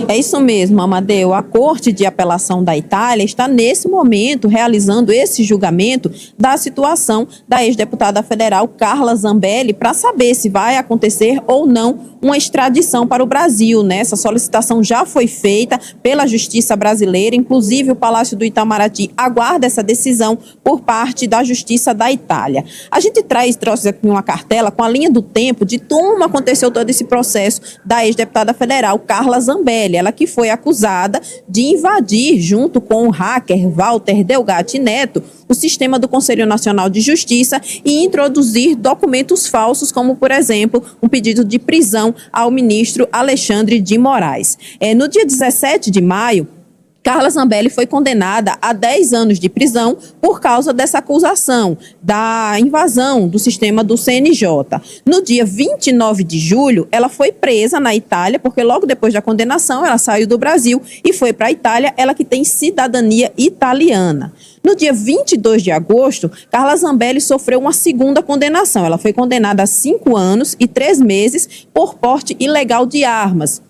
É isso mesmo, Amadeu. A Corte de Apelação da Itália está, nesse momento, realizando esse julgamento da situação da ex-deputada federal Carla Zambelli para saber se vai acontecer ou não uma extradição para o Brasil, né? Essa solicitação já foi feita pela Justiça brasileira, inclusive o Palácio do Itamaraty aguarda essa decisão por parte da Justiça da Itália. A gente trouxe aqui uma cartela com a linha do tempo de como aconteceu todo esse processo da ex-deputada federal Carla Zambelli, ela que foi acusada de invadir, junto com o hacker Walter Delgatti Neto, o sistema do Conselho Nacional de Justiça e introduzir documentos falsos, como, por exemplo, um pedido de prisão ao ministro Alexandre de Moraes. No dia 17 de maio, Carla Zambelli foi condenada a 10 anos de prisão por causa dessa acusação da invasão do sistema do CNJ. No dia 29 de julho, ela foi presa na Itália, porque logo depois da condenação ela saiu do Brasil e foi para a Itália, ela que tem cidadania italiana. No dia 22 de agosto, Carla Zambelli sofreu uma segunda condenação. Ela foi condenada a 5 anos e 3 meses por porte ilegal de armas,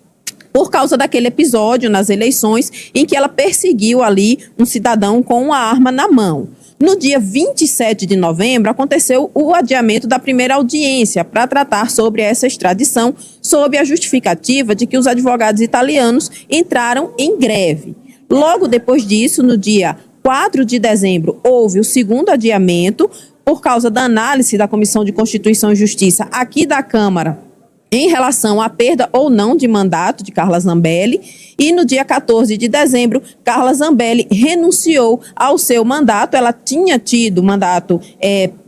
por causa daquele episódio nas eleições em que ela perseguiu ali um cidadão com uma arma na mão. No dia 27 de novembro, aconteceu o adiamento da primeira audiência para tratar sobre essa extradição, sob a justificativa de que os advogados italianos entraram em greve. Logo depois disso, no dia 4 de dezembro, houve o segundo adiamento por causa da análise da Comissão de Constituição e Justiça aqui da Câmara em relação à perda ou não de mandato de Carla Zambelli. E no dia 14 de dezembro, Carla Zambelli renunciou ao seu mandato. Ela tinha tido mandato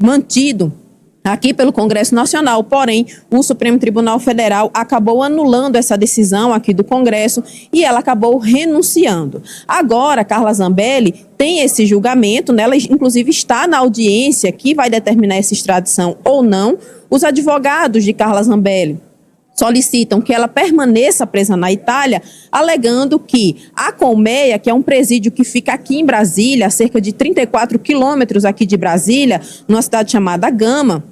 mantido aqui pelo Congresso Nacional, porém, o Supremo Tribunal Federal acabou anulando essa decisão aqui do Congresso e ela acabou renunciando. Agora, Carla Zambelli tem esse julgamento, né? Ela inclusive está na audiência que vai determinar essa extradição ou não. Os advogados de Carla Zambelli solicitam que ela permaneça presa na Itália, alegando que a Colmeia, que é um presídio que fica aqui em Brasília, a cerca de 34 quilômetros aqui de Brasília, numa cidade chamada Gama,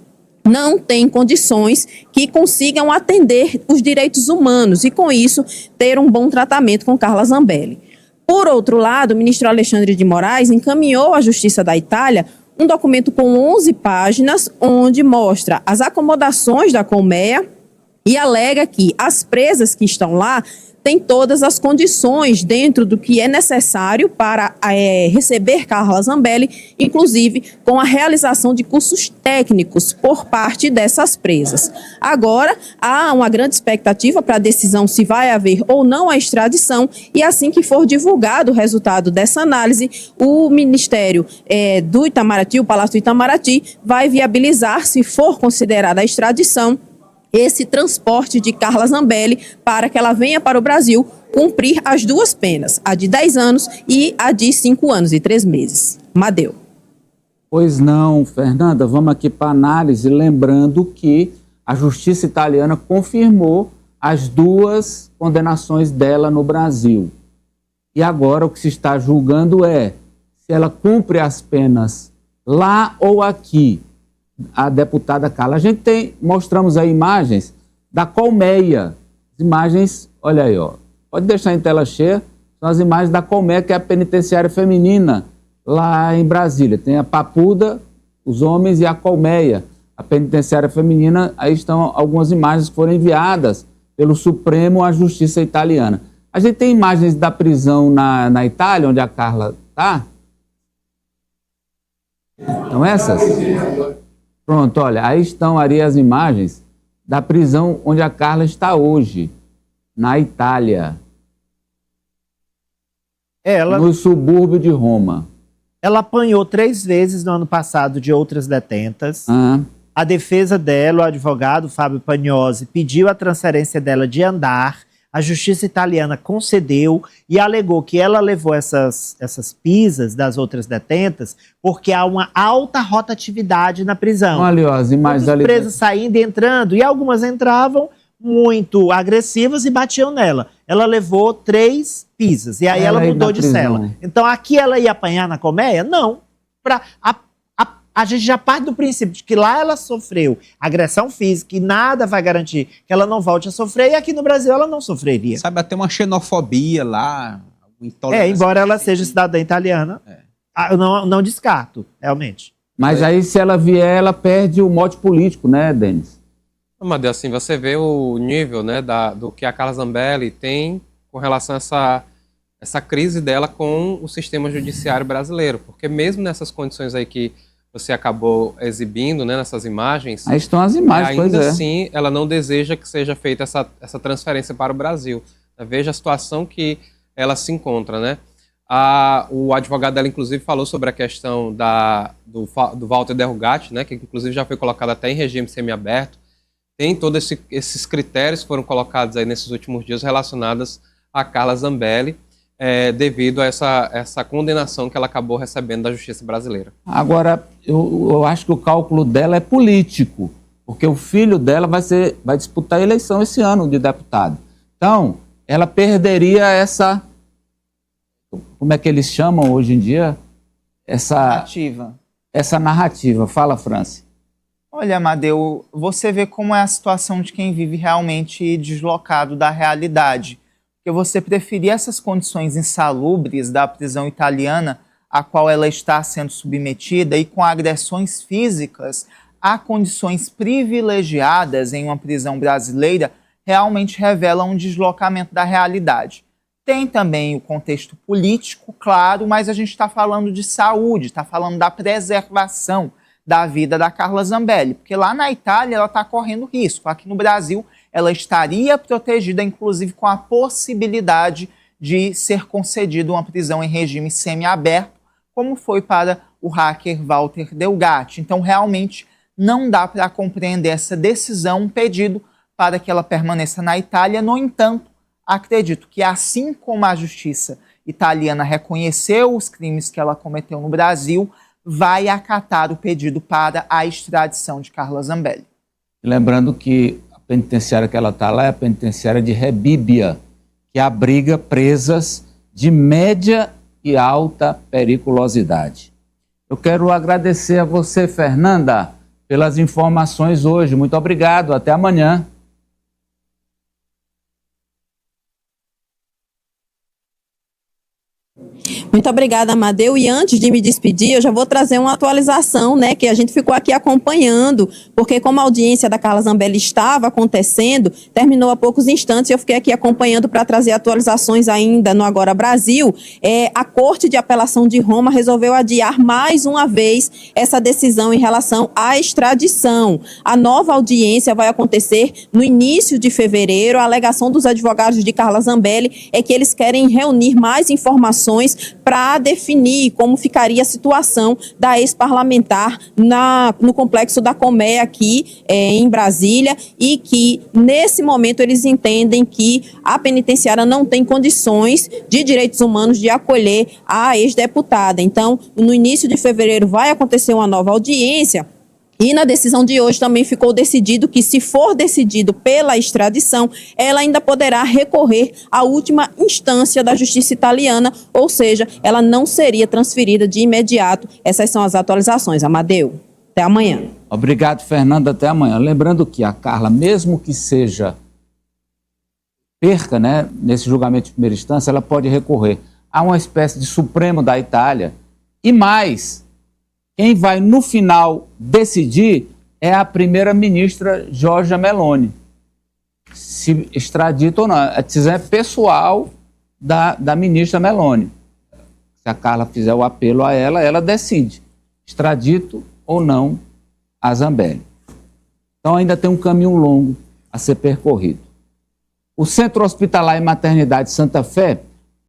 não tem condições que consigam atender os direitos humanos e, com isso, ter um bom tratamento com Carla Zambelli. Por outro lado, o ministro Alexandre de Moraes encaminhou à Justiça da Itália um documento com 11 páginas, onde mostra as acomodações da Colmeia e alega que as presas que estão lá têm todas as condições dentro do que é necessário para receber Carla Zambelli, inclusive com a realização de cursos técnicos por parte dessas presas. Agora, há uma grande expectativa para a decisão se vai haver ou não a extradição e assim que for divulgado o resultado dessa análise, o Ministério do Itamaraty, o Palácio do Itamaraty, vai viabilizar, se for considerada a extradição, esse transporte de Carla Zambelli para que ela venha para o Brasil cumprir as duas penas, a de 10 anos e a de 5 anos e 3 meses. Amadeu. Pois não, Fernanda, vamos aqui para análise, lembrando que a Justiça italiana confirmou as 2 condenações dela no Brasil. E agora o que se está julgando é se ela cumpre as penas lá ou aqui. A deputada Carla. A gente mostramos aí imagens da Colmeia. As imagens, olha aí, ó. Pode deixar em tela cheia. São as imagens da Colmeia, que é a penitenciária feminina lá em Brasília. Tem a Papuda, os homens, e a Colmeia, a penitenciária feminina. Aí estão algumas imagens que foram enviadas pelo Supremo à Justiça italiana. A gente tem imagens da prisão na Itália, onde a Carla está. São essas? Pronto, olha, aí estão ali as imagens da prisão onde a Carla está hoje, na Itália. No subúrbio de Roma. Ela apanhou 3 vezes no ano passado de outras detentas. A defesa dela, o advogado Fábio Pagnosi, pediu a transferência dela de andar. A justiça italiana concedeu e alegou que ela levou essas pisas das outras detentas porque há uma alta rotatividade na prisão. Olha ali, ó, as imagens ali. As presas saindo e entrando, e algumas entravam muito agressivas e batiam nela. Ela levou 3 pisas e aí ela mudou de cela. Então aqui ela ia apanhar na Colmeia? Não. A gente já parte do princípio de que lá ela sofreu agressão física e nada vai garantir que ela não volte a sofrer, e aqui no Brasil ela não sofreria. Sabe, até uma xenofobia lá, intolerância. Embora ela seja cidadã italiana, eu não descarto, realmente. Mas aí, se ela vier, ela perde o mote político, né, Denis? Mas assim, você vê o nível, né, do que a Carla Zambelli tem com relação a essa crise dela com o sistema judiciário brasileiro. Porque mesmo nessas condições aí que você acabou exibindo, né, nessas imagens... Aí estão as imagens, ainda assim, ela não deseja que seja feita essa transferência para o Brasil. Veja a situação que ela se encontra, né? O advogado dela, inclusive, falou sobre a questão do Walter Derrugatti, né, que inclusive já foi colocado até em regime semiaberto. Tem todos esses critérios que foram colocados aí nesses últimos dias relacionados a Carla Zambelli, devido a essa condenação que ela acabou recebendo da justiça brasileira. Agora, eu acho que o cálculo dela é político, porque o filho dela vai disputar a eleição esse ano de deputado. Então, ela perderia essa... Como é que eles chamam hoje em dia? Essa narrativa. Fala, Franci. Olha, Amadeu, você vê como é a situação de quem vive realmente deslocado da realidade. Porque você preferir essas condições insalubres da prisão italiana a qual ela está sendo submetida e com agressões físicas a condições privilegiadas em uma prisão brasileira realmente revela um deslocamento da realidade. Tem também o contexto político, claro, mas a gente está falando de saúde, está falando da preservação da vida da Carla Zambelli, porque lá na Itália ela está correndo risco. Aqui no Brasil ela estaria protegida, inclusive com a possibilidade de ser concedida uma prisão em regime semiaberto, como foi para o hacker Walter Derrugatti. Então realmente não dá para compreender essa decisão, um pedido para que ela permaneça na Itália. No entanto, acredito que assim como a justiça italiana reconheceu os crimes que ela cometeu no Brasil, vai acatar o pedido para a extradição de Carla Zambelli. Lembrando que a penitenciária que ela está lá é a penitenciária de Rebibbia, que abriga presas de média e alta periculosidade. Eu quero agradecer a você, Fernanda, pelas informações hoje. Muito obrigado. Até amanhã. Muito obrigada, Amadeu. E antes de me despedir, eu já vou trazer uma atualização, né, que a gente ficou aqui acompanhando, porque como a audiência da Carla Zambelli estava acontecendo, terminou há poucos instantes, eu fiquei aqui acompanhando para trazer atualizações ainda no Agora Brasil. A Corte de Apelação de Roma resolveu adiar mais uma vez essa decisão em relação à extradição. A nova audiência vai acontecer no início de fevereiro. A alegação dos advogados de Carla Zambelli é que eles querem reunir mais informações para definir como ficaria a situação da ex-parlamentar no complexo da Comé aqui em Brasília, e que nesse momento eles entendem que a penitenciária não tem condições de direitos humanos de acolher a ex-deputada. Então, no início de fevereiro vai acontecer uma nova audiência. E na decisão de hoje também ficou decidido que, se for decidido pela extradição, ela ainda poderá recorrer à última instância da justiça italiana, ou seja, ela não seria transferida de imediato. Essas são as atualizações. Amadeu, até amanhã. Obrigado, Fernanda, até amanhã. Lembrando que a Carla, mesmo que seja perca, né, nesse julgamento de primeira instância, ela pode recorrer a uma espécie de Supremo da Itália. E mais, quem vai, no final, decidir é a primeira-ministra Giorgia Meloni, se extradita ou não. A decisão é pessoal da ministra Meloni. Se a Carla fizer o apelo a ela, ela decide, extradito ou não a Zambelli. Então ainda tem um caminho longo a ser percorrido. O Centro Hospitalar e Maternidade Santa Fé